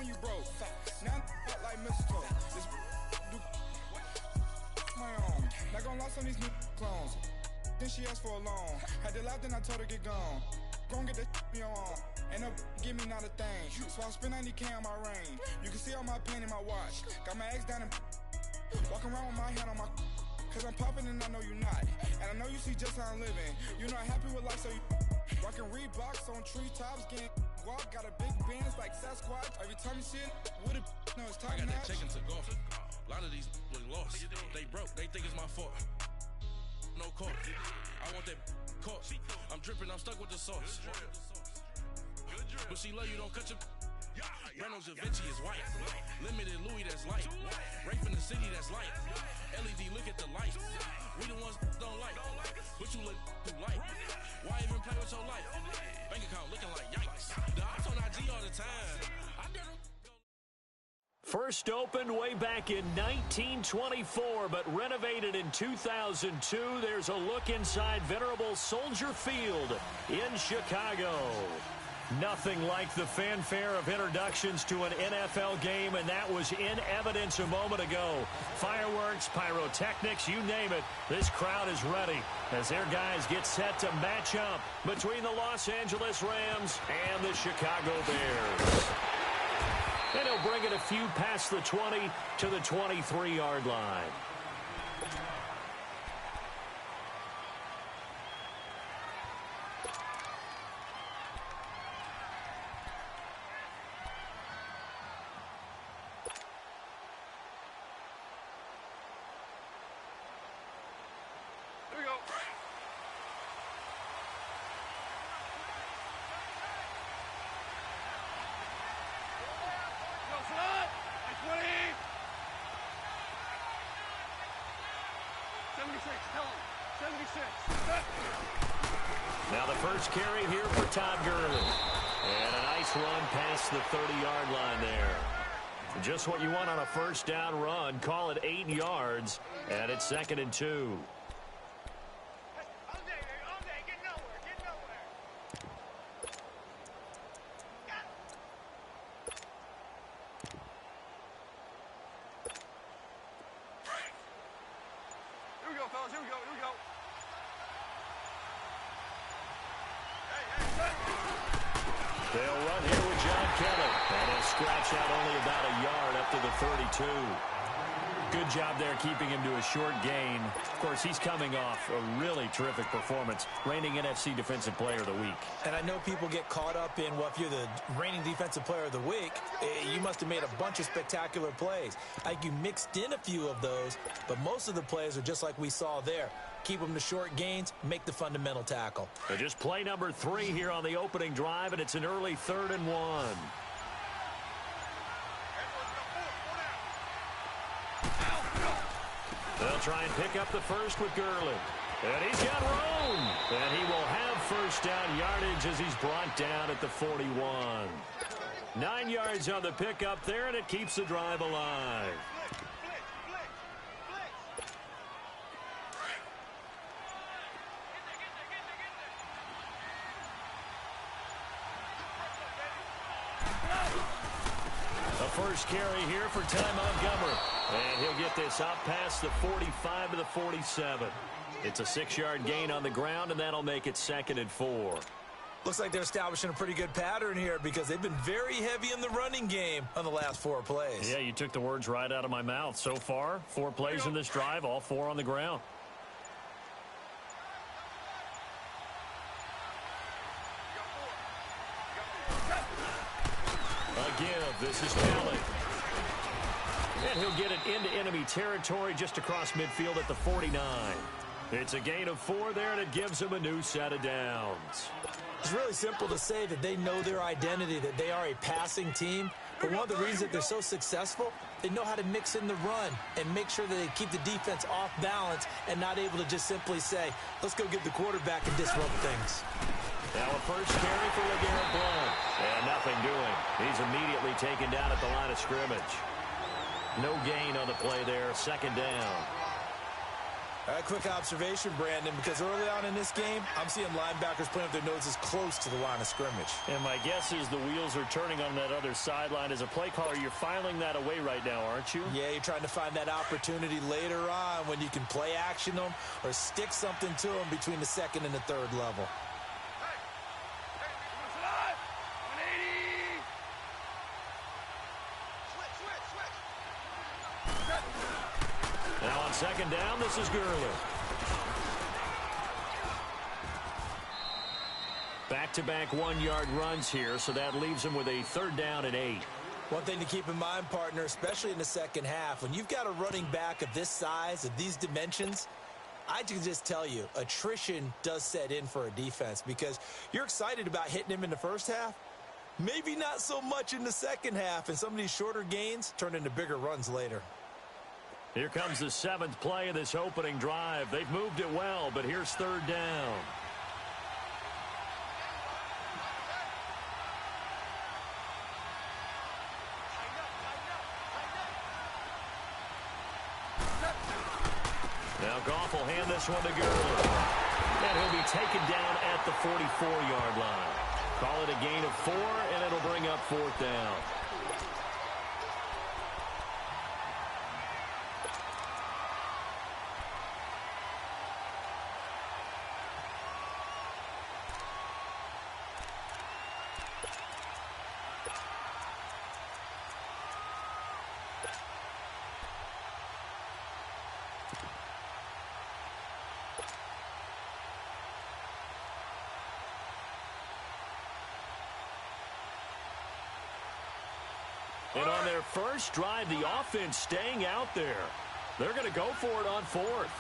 when you broke. Now I'm like mistletoe. This do my own. Not gonna lost on these new clones. Then she asked for a loan. Had to laugh, then I told her get gone. Gon' get that me on. Ain't no give me not a thing. So I spend 90K on my range. You can see all my pain in my watch. Got my ex down and walking around with my hand on my. Cause I'm popping and I know you not. And I know you see just how I'm living. You're not happy with life, so you rockin' Reeboks on treetops, getting guap. Got a big Benz like Sasquatch. Every time you see it, with it, no, it's top I got notch. that check into golf. A lot of these look lost. They broke, they think it's my fault. No court. I want that court. I'm dripping, I'm stuck with the sauce. But she love you, don't cut your. Reynolds Da Vinci is white. Limited Louis, that's light. Rape in the city, that's light. LED, look at the light. We the ones don't like. But you look too light. Why even play with your life? Bank account looking like yikes. The ops on IG all the time. I did them. First opened way back in 1924, but renovated in 2002. There's a look inside venerable Soldier Field in Chicago. Nothing like the fanfare of introductions to an NFL game, and that was in evidence a moment ago. Fireworks, pyrotechnics, you name it. This crowd is ready as their guys get set to match up between the Los Angeles Rams and the Chicago Bears. And he'll bring it a few past the 20 to the 23-yard line. Now the first carry here for Todd Gurley. And a nice run past the 30-yard line there. Just what you want on a first down run. Call it 8 yards, and it's 2nd and 2. They'll run here with John Kelly. And he'll scratch out only about a yard up to the 32. Good job there keeping him to a short gain. Of course, he's coming off a really terrific performance, reigning NFC Defensive Player of the Week. And I know people get caught up in, well, if you're the reigning Defensive Player of the Week, you must have made a bunch of spectacular plays. I think you mixed in a few of those, but most of the plays are just like we saw there. Keep them to short gains, make the fundamental tackle. So just play number 3 here on the opening drive, and it's an early 3rd and 1. They'll try and pick up the first with Gurley. And he's got room. And he will have first down yardage as he's brought down at the 41. 9 yards on the pickup there, and it keeps the drive alive. First carry here for Ty Montgomery. And he'll get this up past the 45 to the 47. It's a 6-yard gain on the ground, and that'll make it 2nd and 4. Looks like they're establishing a pretty good pattern here because they've been very heavy in the running game on the last 4 plays. Yeah, you took the words right out of my mouth. So far, 4 plays in this drive, all 4 on the ground. Give. This is Kelly. And he'll get it into enemy territory just across midfield at the 49. It's a gain of 4 there, and it gives him a new set of downs. It's really simple to say that they know their identity, that they are a passing team. But one of the reasons that they're so successful, they know how to mix in the run and make sure that they keep the defense off balance and not able to just simply say, let's go get the quarterback and disrupt things. Now a first carry for LeGarrette Blount. And nothing doing. He's immediately taken down at the line of scrimmage. No gain on the play there. 2nd down. A quick observation, Brandon, because early on in this game, I'm seeing linebackers putting up their noses close to the line of scrimmage. And my guess is the wheels are turning on that other sideline. As a play caller, you're filing that away right now, aren't you? Yeah, you're trying to find that opportunity later on when you can play action them or stick something to them between the second and the third level. Now on second down, this is Gurley. Back-to-back 1-yard runs here, so that leaves him with a 3rd down and 8. One thing to keep in mind, partner, especially in the second half, when you've got a running back of this size, of these dimensions, I can just tell you, attrition does set in for a defense because you're excited about hitting him in the first half. Maybe not so much in the second half, and some of these shorter gains turn into bigger runs later. Here comes the 7th play of this opening drive. They've moved it well, but here's 3rd down. Now Goff will hand this one to Gurley. And he'll be taken down at the 44-yard line. Call it a gain of 4, and it'll bring up 4th down. And on their first drive, the offense staying out there. They're going to go for it on 4th.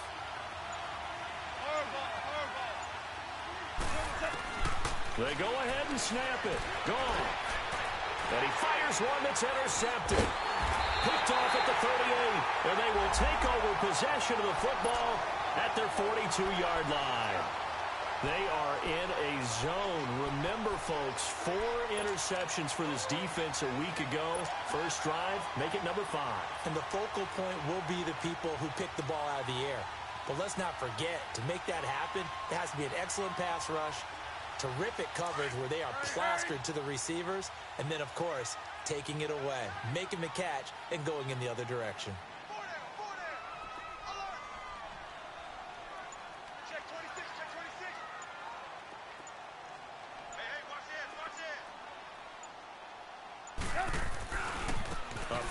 They go ahead and snap it. Gone. And he fires one that's intercepted. Picked off at the 38. And they will take over possession of the football at their 42-yard line. They are in a zone. Remember, folks, 4 interceptions for this defense a week ago. First drive, make it number 5. And the focal point will be the people who pick the ball out of the air. But let's not forget, to make that happen, there has to be an excellent pass rush, terrific coverage where they are plastered to the receivers, and then, of course, taking it away, making the catch, and going in the other direction.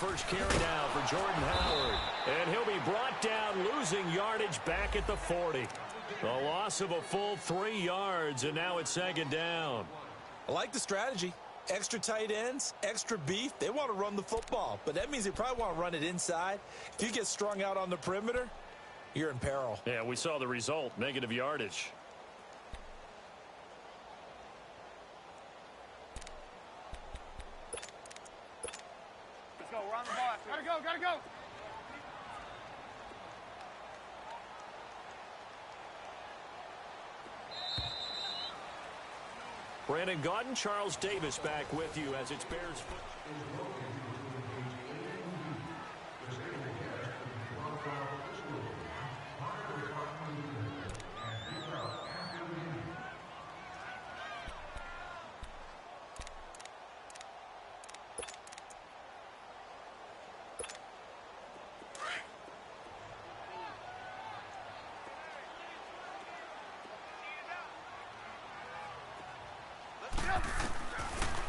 First carry down for Jordan Howard. And he'll be brought down, losing yardage back at the 40. The loss of a full 3 yards, and now it's 2nd down. I like the strategy. Extra tight ends, extra beef. They want to run the football, but that means they probably want to run it inside. If you get strung out on the perimeter, you're in peril. Yeah, we saw the result, negative yardage. Gotta go. Brandon Gaudin, Charles Davis back with you as it's Bears football.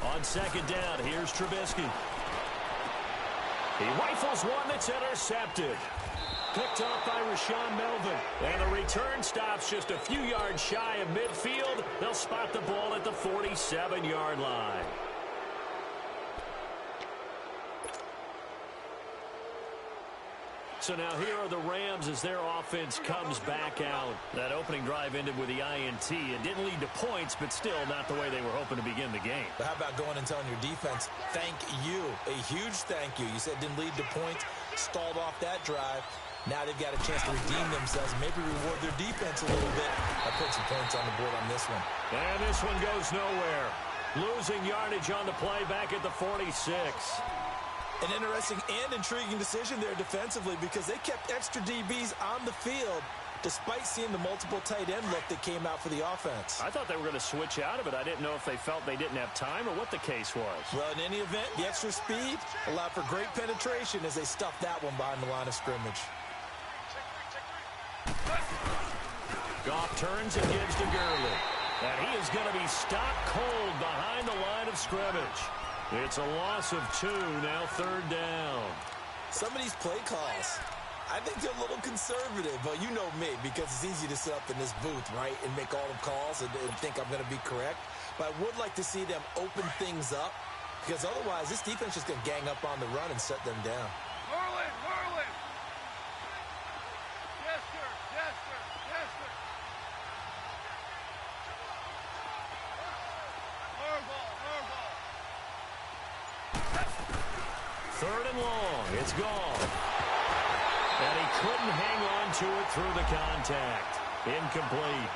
On 2nd down, here's Trubisky. He rifles one that's intercepted. Picked up by Rashawn Melvin. And the return stops just a few yards shy of midfield. They'll spot the ball at the 47-yard line. So now here are the Rams as their offense comes back out. That opening drive ended with the INT. It didn't lead to points, but still not the way they were hoping to begin the game. But how about going and telling your defense, thank you, a huge thank you. You said it didn't lead to points, stalled off that drive. Now they've got a chance to redeem themselves and maybe reward their defense a little bit. I put some points on the board on this one. And this one goes nowhere. Losing yardage on the play back at the 46. An interesting and intriguing decision there defensively because they kept extra DBs on the field, despite seeing the multiple tight end look that came out for the offense. I thought they were going to switch out of it. I didn't know if they felt they didn't have time or what the case was. Well, in any event, the extra speed allowed for great penetration as they stuffed that one behind the line of scrimmage. Goff turns and gives to Gurley. And he is going to be stopped cold behind the line of scrimmage. It's a loss of 2, now 3rd down. Some of these play calls, I think they're a little conservative, but you know me, because it's easy to sit up in this booth, right, and make all the calls and think I'm going to be correct. But I would like to see them open things up, because otherwise this defense is just going to gang up on the run and shut them down. Merlin! Yes, sir. Yes, sir. Yes, sir. Hardball. 3rd and long. It's gone. And he couldn't hang on to it through the contact. Incomplete.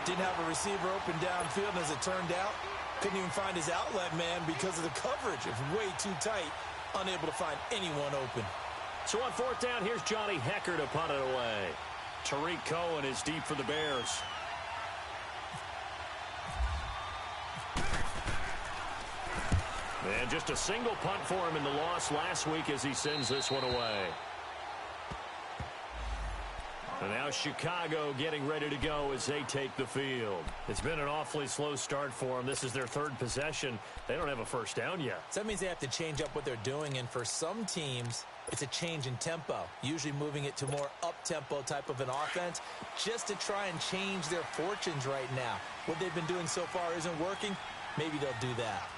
Didn't have a receiver open downfield, and as it turned out, couldn't even find his outlet man because of the coverage. It's way too tight, unable to find anyone open. So on 4th down, here's Johnny Hecker to punt it away. Tariq Cohen is deep for the Bears. And just a single punt for him in the loss last week as he sends this one away. And now Chicago getting ready to go as they take the field. It's been an awfully slow start for them. This is their 3rd possession. They don't have a first down yet. So that means they have to change up what they're doing, and for some teams, it's a change in tempo, usually moving it to more up-tempo type of an offense just to try and change their fortunes right now. What they've been doing so far isn't working. Maybe they'll do that.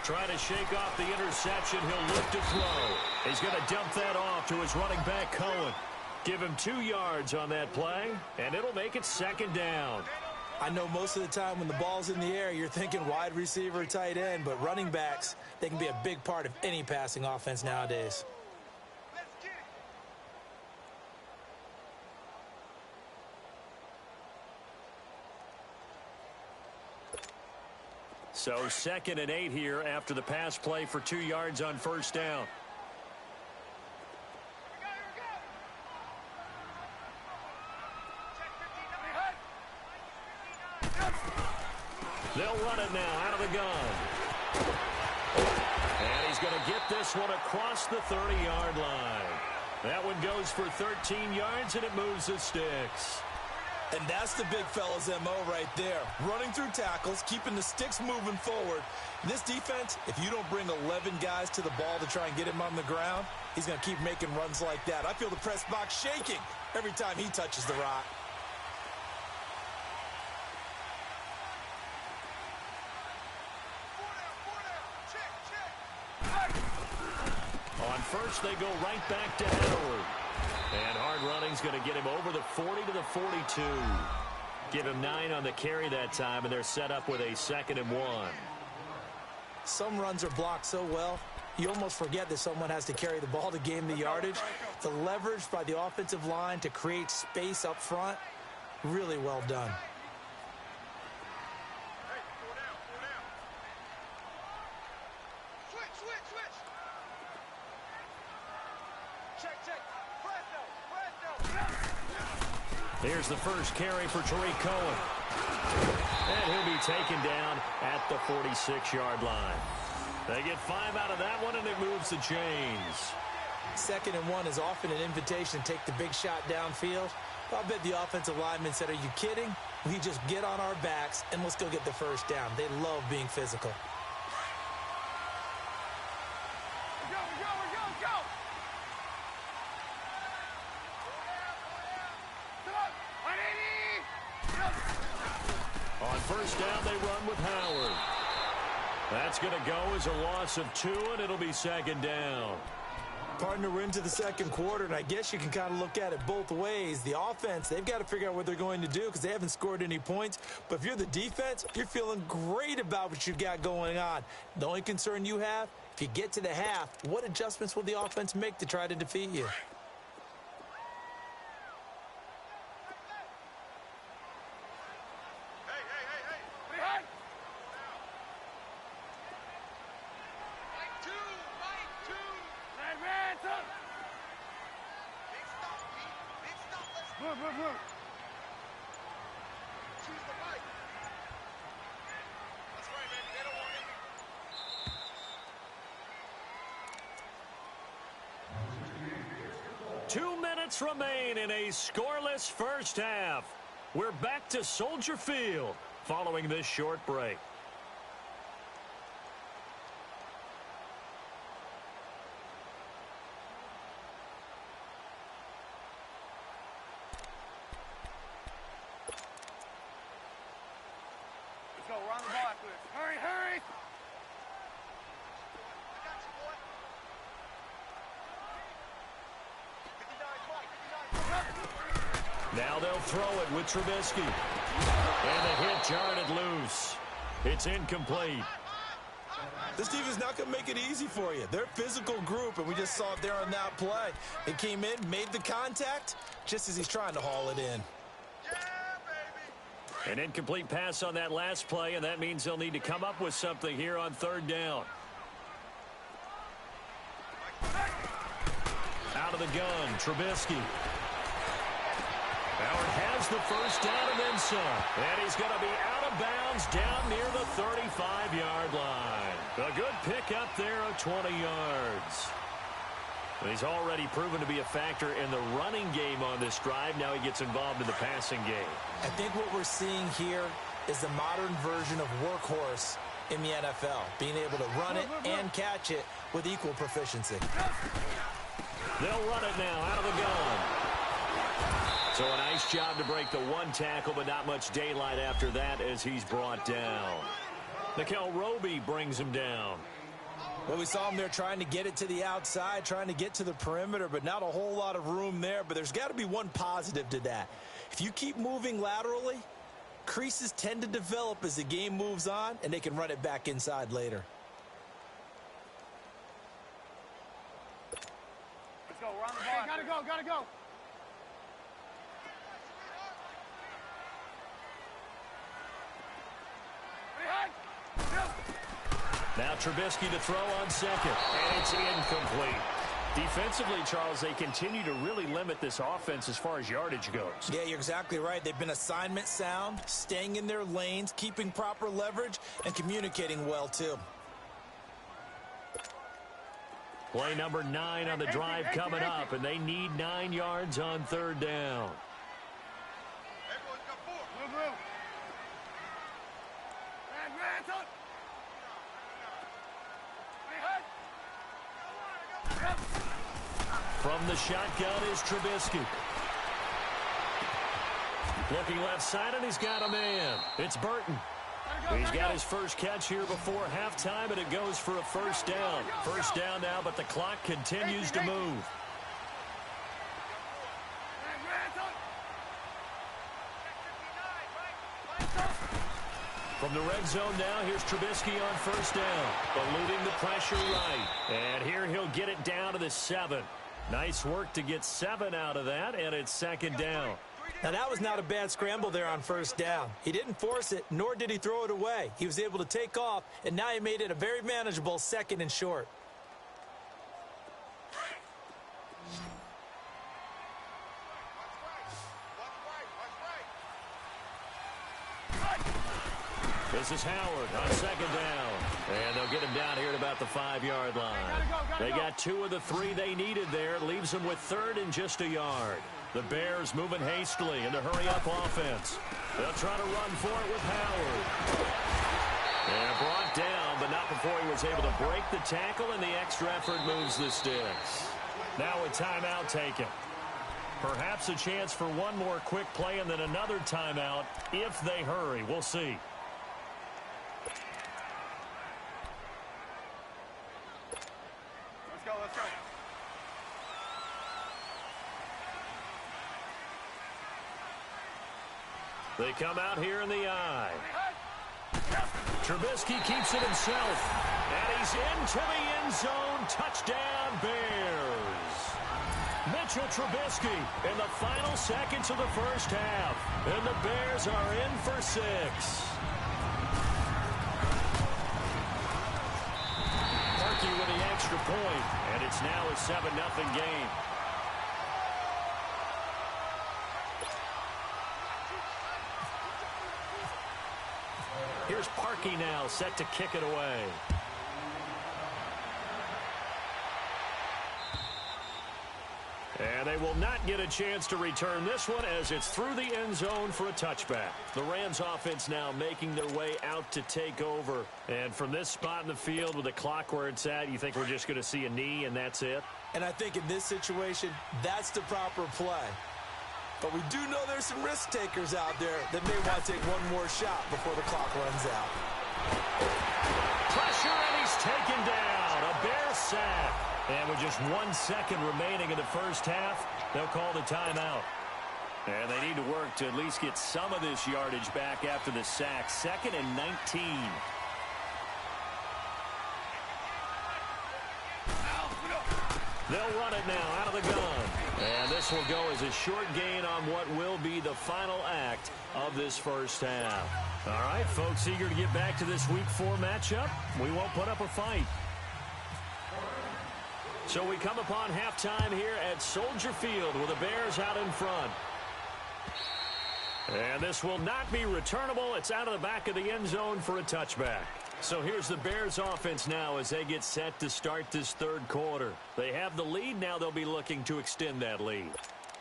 Trying to shake off the interception. He'll look to throw. He's going to dump that off to his running back, Cohen. Give him 2 yards on that play, and it'll make it 2nd down. I know most of the time when the ball's in the air, you're thinking wide receiver, tight end, but running backs, they can be a big part of any passing offense nowadays. So 2nd and 8 here after the pass play for 2 yards on 1st down. They'll run it now out of the gun. And he's going to get this one across the 30-yard line. That one goes for 13 yards, and it moves the sticks. And that's the big fella's MO right there. Running through tackles, keeping the sticks moving forward. This defense, if you don't bring 11 guys to the ball to try and get him on the ground, he's going to keep making runs like that. I feel the press box shaking every time he touches the rock. On 1st, they go right back to Howard. And hard running's going to get him over the 40 to the 42. Give him 9 on the carry that time, and they're set up with a 2nd and 1. Some runs are blocked so well, you almost forget that someone has to carry the ball to gain the yardage. The leverage by the offensive line to create space up front, really well done. Here's the first carry for Tariq Cohen. And he'll be taken down at the 46-yard line. They get 5 out of that one, and it moves the chains. 2nd and 1 is often an invitation to take the big shot downfield. I'll bet the offensive lineman said, "Are you kidding? We just get on our backs, and let's go get the first down." They love being physical. On 1st down, they run with Howard. That's going to go as a loss of 2, and it'll be 2nd down. Partner, we're into the 2nd quarter, and I guess you can kind of look at it both ways. The offense, they've got to figure out what they're going to do because they haven't scored any points. But if you're the defense, you're feeling great about what you got going on. The only concern you have, if you get to the half, what adjustments will the offense make to try to defeat you? Two. move. Choose the right. That's right, baby. They don't want it. 2 minutes remain in a scoreless first half. We're back to Soldier Field following this short break. Let's go. We're on the block. Hurry. I got you, boy. 59, Now they'll throw it with Trubisky. And the hit jarred it loose. It's incomplete. This defense is not going to make it easy for you. They're a physical group, and we just saw it there on that play. It came in, made the contact, just as he's trying to haul it in. An incomplete pass on that last play, and that means they'll need to come up with something here on third down. Out of the gun, Trubisky. Howard has the first down and then some. And he's going to be out of bounds down near the 35-yard line. A good pickup there of 20 yards. He's already proven to be a factor in the running game on this drive. Now he gets involved in the passing game. I think what we're seeing here is the modern version of workhorse in the NFL, being able to run it and catch it with equal proficiency. They'll run it now out of the gun. So a nice job to break the one tackle, but not much daylight after that as he's brought down. Nickel Roby brings him down. Well, we saw him there trying to get it to the outside, trying to get to the perimeter, but not a whole lot of room there. But there's got to be one positive to that. If you keep moving laterally, creases tend to develop as the game moves on, and they can run it back inside later. Let's go. We're on the block. Gotta go. Now Trubisky to throw on second, and it's incomplete. Defensively, Charles, they continue to really limit this offense as far as yardage goes. Yeah, you're exactly right. They've been assignment sound, staying in their lanes, keeping proper leverage, and communicating well, too. Play number 9 on the drive coming up, and they need 9 yards on third down. Everyone's got 4. Move. From the shotgun is Trubisky. Looking left side, and he's got a man. It's Burton. He's got his first catch here before halftime, and it goes for a first down. First down now, but the clock continues to move. From the red zone now, here's Trubisky on first down. Eluding the pressure right. And here he'll get it down to the 7. Nice work to get 7 out of that, and it's second down. Now, that was not a bad scramble there on first down. He didn't force it, nor did he throw it away. He was able to take off, and now he made it a very manageable second and short. This is Howard on second down. And they'll get him down here at about the 5-yard line. They got 2 of the 3 they needed there. Leaves them with third and just a yard. The Bears moving hastily in the hurry-up offense. They'll try to run for it with Howard. And brought down, but not before he was able to break the tackle, and the extra effort moves the sticks. Now a timeout taken. Perhaps a chance for one more quick play and then another timeout if they hurry. We'll see. Let's go. They come out here in the eye. Trubisky keeps it himself. And he's into the end zone. Touchdown, Bears. Mitchell Trubisky in the final seconds of the first half. And the Bears are in for 6. Parkey with the extra point. And it's now a 7-0 game. Here's Parkey now, set to kick it away. And they will not get a chance to return this one as it's through the end zone for a touchback. The Rams offense now making their way out to take over. And from this spot in the field with the clock where it's at, you think we're just going to see a knee and that's it? And I think in this situation, that's the proper play. But we do know there's some risk takers out there that may want to take one more shot before the clock runs out. Pressure, and he's taken down. A Bear sack. And with just 1 second remaining in the first half, they'll call the timeout. And they need to work to at least get some of this yardage back after the sack. 2nd and 19. They'll run it now out of the gun. And this will go as a short gain on what will be the final act of this first half. All right, folks, eager to get back to this Week 4 matchup. We won't put up a fight. So we come upon halftime here at Soldier Field with the Bears out in front. And this will not be returnable. It's out of the back of the end zone for a touchback. So here's the Bears offense now as they get set to start this third quarter. They have the lead. Now they'll be looking to extend that lead.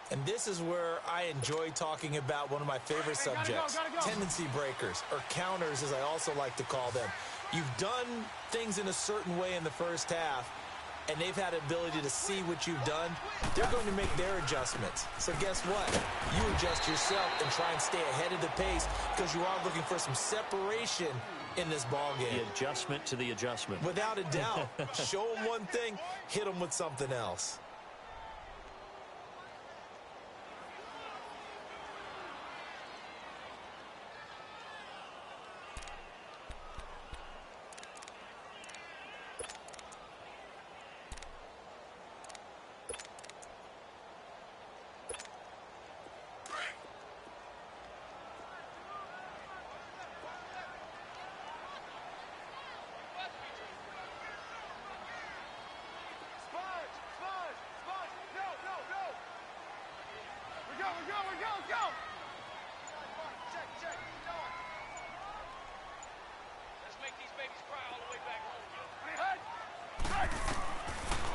And this is where I enjoy talking about one of my favorite subjects, gotta go. tendency breakers, or counters as I also like to call them. You've done things in a certain way in the first half, and they've had the ability to see what you've done. They're going to make their adjustments. So guess what? You adjust yourself and try and stay ahead of the pace because you are looking for some separation in this ball game. The adjustment to the adjustment. Without a doubt. Show them one thing, hit them with something else.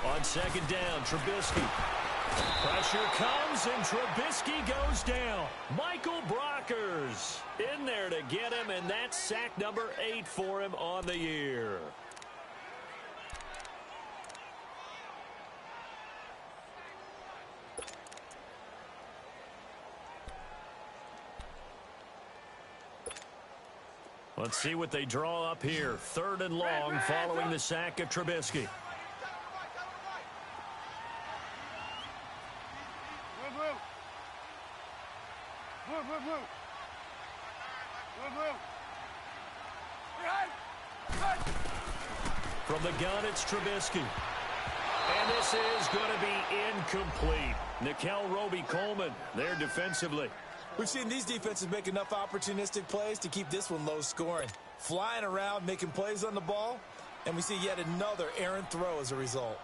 On second down, Trubisky. Pressure comes, and Trubisky goes down. Michael Brockers in there to get him, and that's sack number 8 for him on the year. Let's see what they draw up here. 3rd and long following the sack of Trubisky. From the gun, it's Trubisky. And this is going to be incomplete. Nickel Roby-Coleman there defensively. We've seen these defenses make enough opportunistic plays to keep this one low scoring. Flying around, making plays on the ball, and we see yet another errant throw as a result.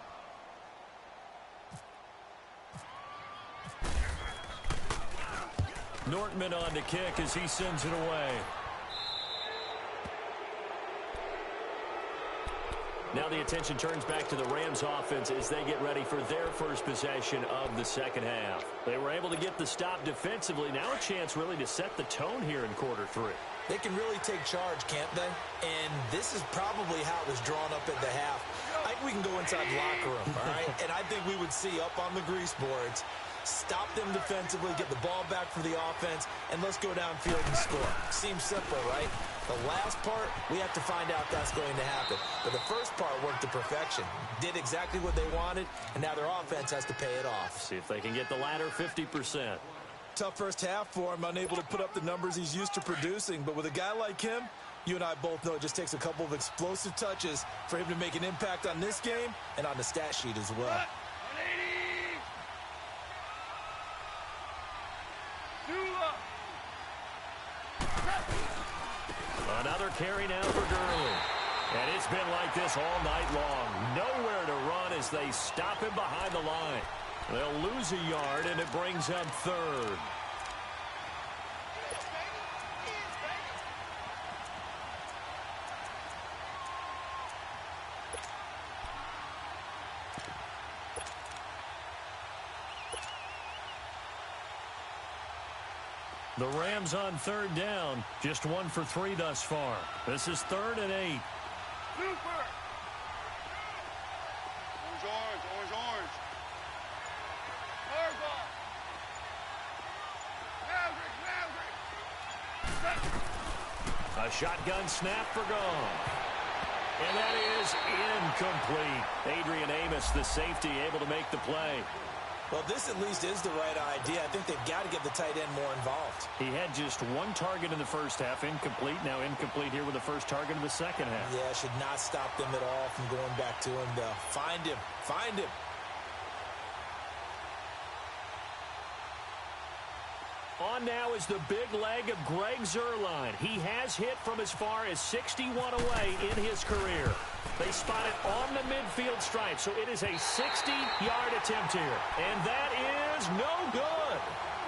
Nortman on to kick as he sends it away. Now the attention turns back to the Rams offense as they get ready for their first possession of the second half. They were able to get the stop defensively. Now a chance really to set the tone here in quarter 3. They can really take charge, can't they? And this is probably how it was drawn up at the half. I think we can go inside the locker room, all right? And I think we would see up on the grease boards, stop them defensively, get the ball back for the offense, and let's go downfield and score. Seems simple, right? The last part, we have to find out that's going to happen. But the first part worked to perfection. Did exactly what they wanted, and now their offense has to pay it off. See if they can get the latter 50%. Tough first half for him, unable to put up the numbers he's used to producing. But with a guy like him, you and I both know it just takes a couple of explosive touches for him to make an impact on this game and on the stat sheet as well. Another carry now for Gurley. And it's been like this all night long. Nowhere to run as they stop him behind the line. They'll lose a yard, and it brings up 3rd. The Rams on third down, just 1 for 3 thus far. This is 3rd and 8. Super. Orange, orange, orange. Hardball. Maverick. A shotgun snap for gone. And that is incomplete. Adrian Amos, the safety, able to make the play. Well, this at least is the right idea. I think they've got to get the tight end more involved. He had just 1 target in the first half, incomplete. Now incomplete here with the first target of the second half. Yeah, should not stop them at all from going back to him, though. Find him. Find him. On now is the big leg of Greg Zuerlein. He has hit from as far as 61 away in his career. They spot it on the midfield stripe, so it is a 60-yard attempt here. And that is no good.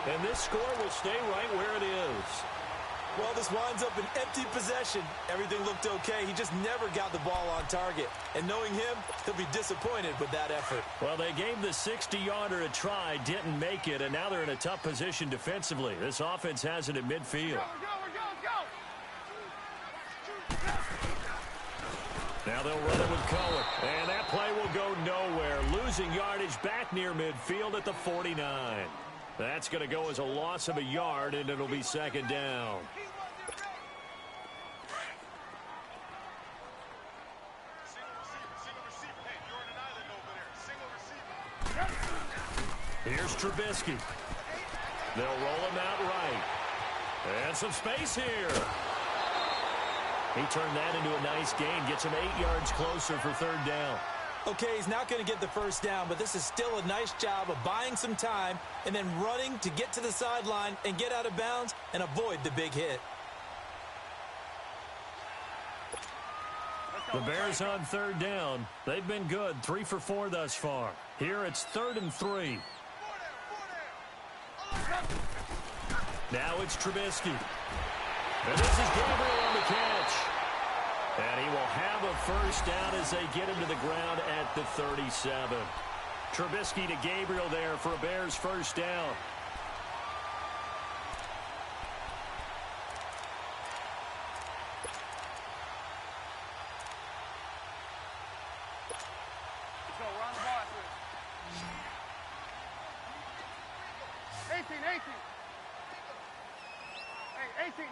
And this score will stay right where it is. Well, this winds up an empty possession. Everything looked okay. He just never got the ball on target. And knowing him, he'll be disappointed with that effort. Well, they gave the 60-yarder a try, didn't make it, and now they're in a tough position defensively. This offense has it at midfield. Go. Now they'll run it with Cohen. And that play will go nowhere. Losing yardage back near midfield at the 49. That's going to go as a loss of a yard, and it'll be 2nd down. Single receiver. Hey, you're on an island over there. Single receiver. Here's Trubisky. They'll roll him out right. And some space here. He turned that into a nice gain. Gets him 8 yards closer for 3rd down. Okay, he's not going to get the first down, but this is still a nice job of buying some time and then running to get to the sideline and get out of bounds and avoid the big hit. The Bears on 3rd down. They've been good, 3 for 4 thus far. Here it's 3rd and 3. Now it's Trubisky. And this is Gabriel on the catch. And he will have a first down as they get him to the ground at the 37. Trubisky to Gabriel there for a Bears first down. Go, run the ball. 18.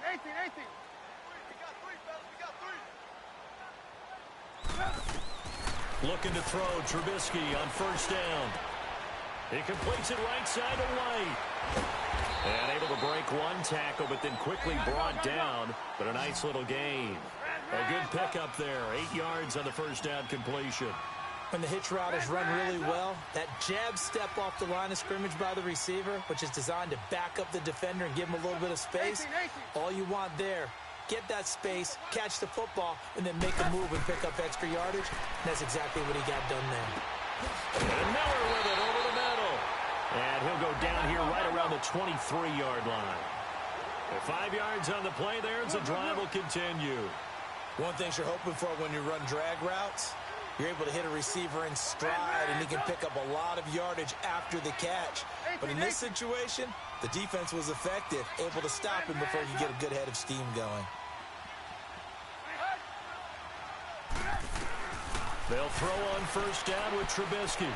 Hey, 18. We got 3, fellas. We got 3. Looking to throw, Trubisky on first down. He completes it right side to White. And able to break 1 tackle, but then quickly brought down. But a nice little gain. A good pickup there. 8 yards on the first down completion. When the hitch route is run really well, that jab step off the line of scrimmage by the receiver, which is designed to back up the defender and give him a little bit of space, all you want there, get that space, catch the football, and then make a move and pick up extra yardage. And that's exactly what he got done there. And Miller with it over the middle. And he'll go down here right around the 23-yard line. And 5 yards on the play there as the drive will continue. One thing you're hoping for when you run drag routes, you're able to hit a receiver in stride, and he can pick up a lot of yardage after the catch. But in this situation, the defense was effective, able to stop him before he get a good head of steam going. They'll throw on first down with Trubisky.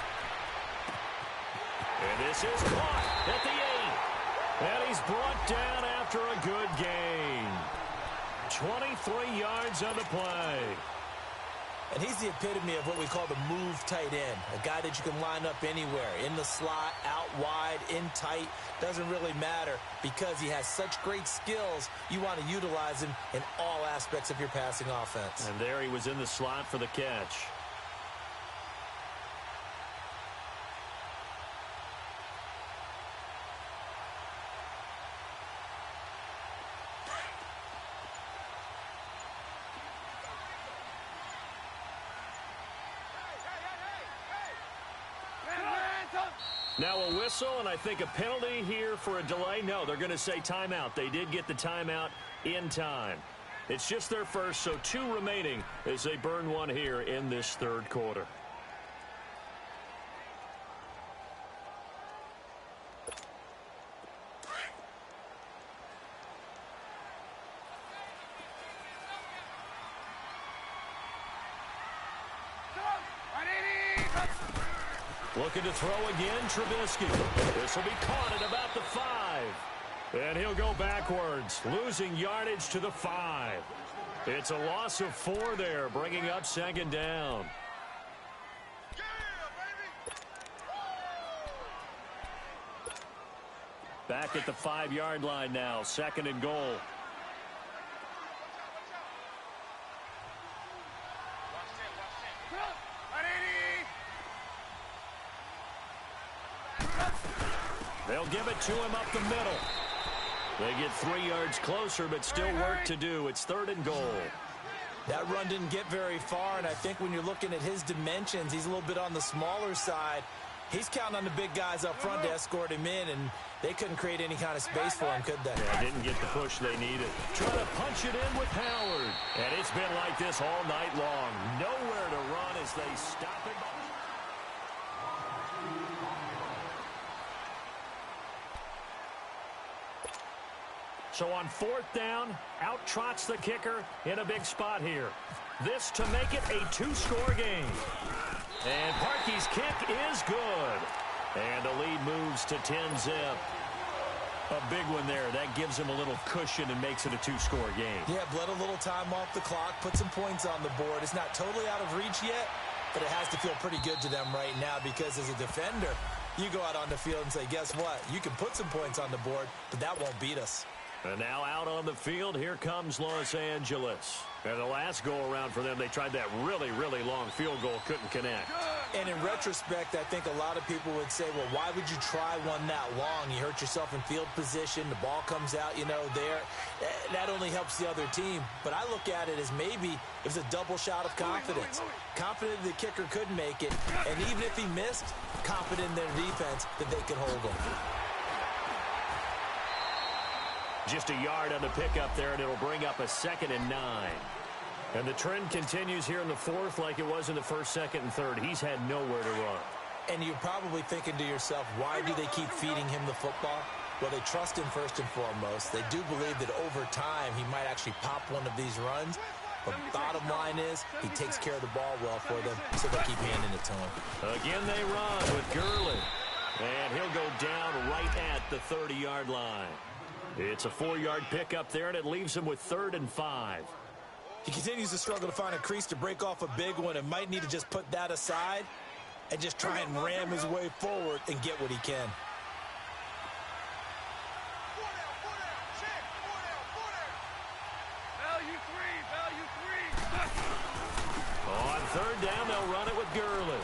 And this is caught at the 8. And he's brought down after a good gain. 23 yards on the play. And he's the epitome of what we call the move tight end, a guy that you can line up anywhere, in the slot, out wide, in tight, doesn't really matter because he has such great skills. You want to utilize him in all aspects of your passing offense. And there he was in the slot for the catch. Now a whistle, and I think a penalty here for a delay. No, they're going to say timeout. They did get the timeout in time. It's just their first, so 2 remaining as they burn 1 here in this 3rd quarter. Looking to throw again, Trubisky. This will be caught at about the 5. And he'll go backwards, losing yardage to the 5. It's a loss of 4 there, bringing up second down. Back at the 5-yard line now, second and goal. They'll give it to him up the middle. They get 3 yards closer, but still work to do. It's third and goal. That run didn't get very far, and I think when you're looking at his dimensions, he's a little bit on the smaller side. He's counting on the big guys up front to escort him in, and they couldn't create any kind of space for him, could they? Yeah, didn't get the push they needed. Trying to punch it in with Howard. And it's been like this all night long. Nowhere to run as they stop it. So on 4th down, out trots the kicker in a big spot here. This to make it a 2-score game. And Parkey's kick is good. And the lead moves to 10-zip. A big one there. That gives him a little cushion and makes it a 2-score game. Yeah, bled a little time off the clock, put some points on the board. It's not totally out of reach yet, but it has to feel pretty good to them right now because as a defender, you go out on the field and say, guess what? You can put some points on the board, but that won't beat us. And now out on the field, here comes Los Angeles. And the last go-around for them, they tried that really, really long field goal, couldn't connect. And in retrospect, I think a lot of people would say, well, why would you try one that long? You hurt yourself in field position. The ball comes out, there. That only helps the other team. But I look at it as maybe it was a double shot of confidence. Confident the kicker could make it. And even if he missed, confident in their defense that they could hold him. Just a yard on the pickup there, and it'll bring up a 2nd and 9. And the trend continues here in the 4th like it was in the 1st, 2nd, and 3rd. He's had nowhere to run. And you're probably thinking to yourself, why do they keep feeding him the football? Well, they trust him first and foremost. They do believe that over time he might actually pop one of these runs. But bottom line is he takes care of the ball well for them, so they keep handing it to him. Again, they run with Gurley. And he'll go down right at the 30-yard line. It's a 4-yard pickup there, and it leaves him with 3rd and 5. He continues to struggle to find a crease to break off a big one and might need to just put that aside and just try and ram his way forward and get what he can. On 3rd down, they'll run it with Gurley.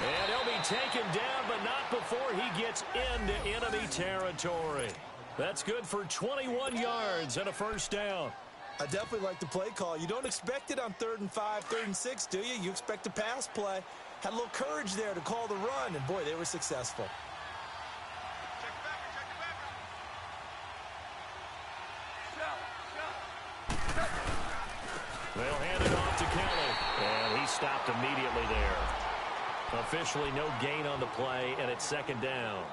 And he'll be taken down, but not before he gets into enemy territory. That's good for 21 yards and a 1st down. I definitely like the play call. You don't expect it on 3rd and 5, 3rd and 6, do you? You expect a pass play. Had a little courage there to call the run, and boy, they were successful. They'll hand it off to Kelly, and he stopped immediately there. Officially no gain on the play, and it's 2nd down.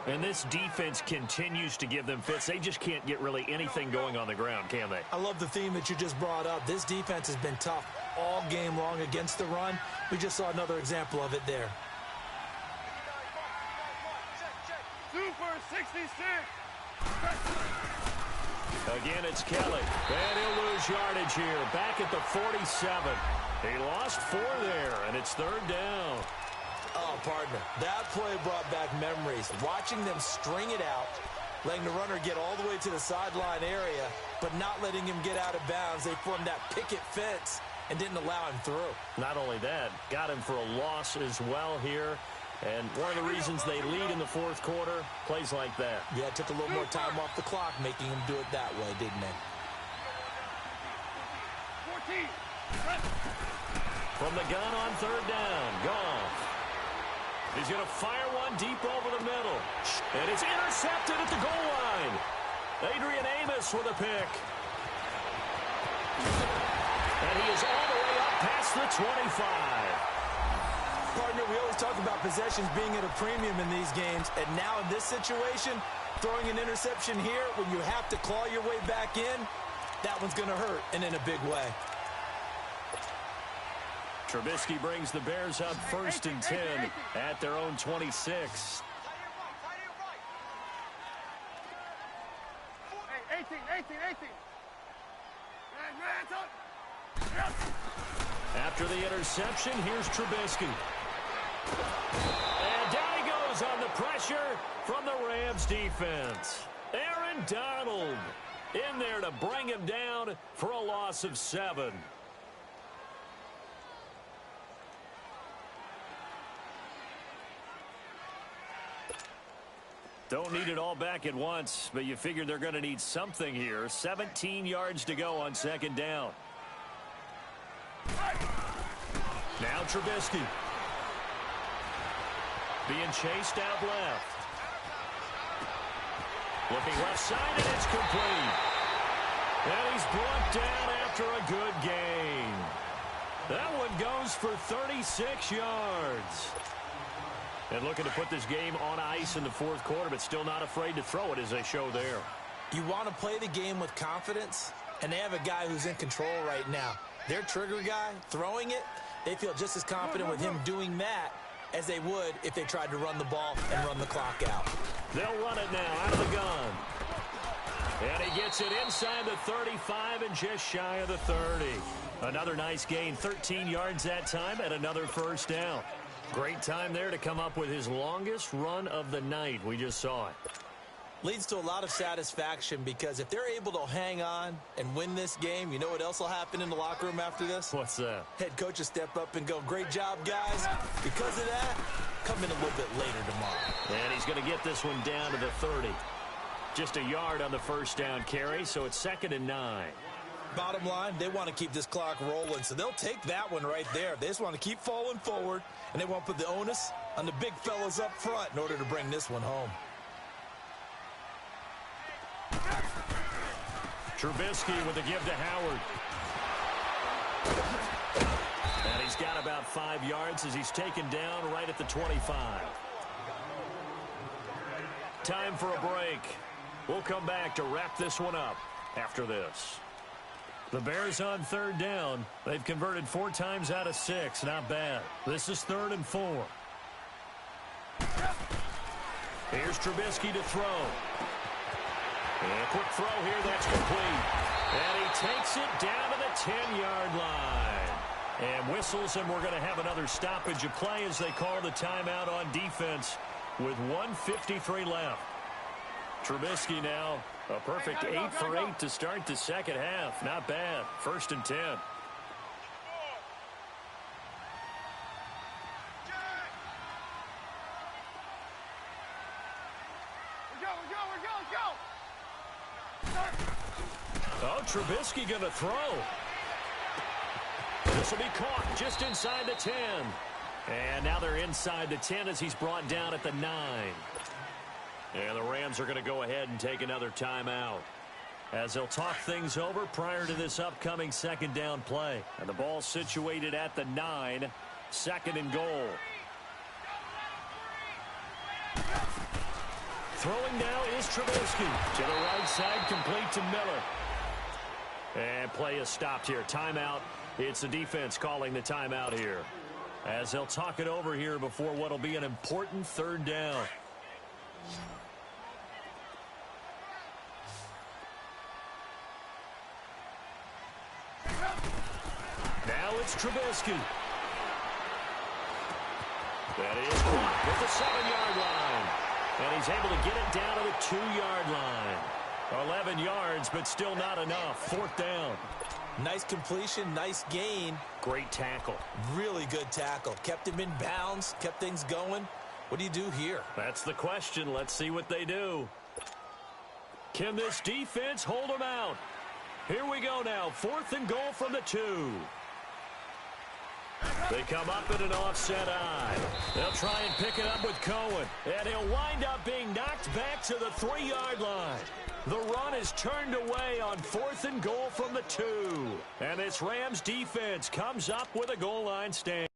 And this defense continues to give them fits. They just can't get really anything going on the ground, can they? I love the theme that you just brought up. This defense has been tough all game long against the run. We just saw another example of it there. Super 66. Again, it's Kelly. And he'll lose yardage here. Back at the 47. He lost 4 there, and it's 3rd down. Oh, partner, that play brought back memories. Watching them string it out, letting the runner get all the way to the sideline area, but not letting him get out of bounds. They formed that picket fence and didn't allow him through. Not only that, got him for a loss as well here. And one of the reasons they lead in the 4th quarter, plays like that. Yeah, it took a little more time off the clock, making him do it that way, didn't it? 14. From the gun on 3rd down, Goff. He's going to fire one deep over the middle. And it's intercepted at the goal line. Adrian Amos with a pick. And he is all the way up past the 25. Partner, we always talk about possessions being at a premium in these games. And now in this situation, throwing an interception here when you have to claw your way back in, that one's going to hurt, and in a big way. Trubisky brings the Bears up 1st and 10 at their own 26. Hey, 18. After the interception, here's Trubisky. And down he goes on the pressure from the Rams defense. Aaron Donald in there to bring him down for a loss of 7. Don't need it all back at once, but you figure they're going to need something here. 17 yards to go on 2nd down. Now Trubisky. Being chased out left. Looking left side, and it's complete. And he's brought down after a good gain. That one goes for 36 yards. And looking to put this game on ice in the 4th quarter, but still not afraid to throw it as they show there. You want to play the game with confidence, and they have a guy who's in control right now. Their trigger guy, throwing it, they feel just as confident with him doing that as they would if they tried to run the ball and run the clock out. They'll run it now out of the gun. And he gets it inside the 35 and just shy of the 30. Another nice gain, 13 yards that time, and another 1st down. Great time there to come up with his longest run of the night. We just saw it. Leads to a lot of satisfaction because if they're able to hang on and win this game, you know what else will happen in the locker room after this? What's that? Head coach will step up and go, great job, guys. Because of that, come in a little bit later tomorrow. And he's going to get this one down to the 30. Just a yard on the 1st down carry, so it's 2nd and 9. Bottom line, they want to keep this clock rolling, so they'll take that one right there. They just want to keep falling forward, and they want to put the onus on the big fellas up front in order to bring this one home. Trubisky with a give to Howard. And he's got about 5 yards as he's taken down right at the 25. Time for a break. We'll come back to wrap this one up after this. The Bears on 3rd down. They've converted 4 times out of 6. Not bad. This is 3rd and 4. Here's Trubisky to throw. And a quick throw here, that's complete. And he takes it down to the 10-yard line. And whistles, and we're going to have another stoppage of play as they call the timeout on defense with 1:53 left. Trubisky now, a perfect 8 for 8 to start the 2nd half. Not bad. 1st and 10. Oh, Trubisky going to throw. This will be caught just inside the 10. And now they're inside the 10 as he's brought down at the 9. And the Rams are going to go ahead and take another timeout as they'll talk things over prior to this upcoming 2nd down play. And the ball situated at the 9, 2nd and goal. Throwing now is Trubisky to the right side, complete to Miller. And play is stopped here. Timeout. It's the defense calling the timeout here as they'll talk it over here before what will be an important 3rd down. Now it's Trubisky. That is caught at the 7-yard line. And he's able to get it down to the 2-yard line. 11 yards, but still not enough. 4th down. Nice completion, nice gain. Great tackle. Really good tackle. Kept him in bounds, kept things going. What do you do here? That's the question. Let's see what they do. Can this defense hold them out? Here we go now. 4th and goal from the 2. They come up in an offset eye. They'll try and pick it up with Cohen. And he'll wind up being knocked back to the 3-yard line. The run is turned away on 4th and goal from the 2. And this Rams defense comes up with a goal line stand.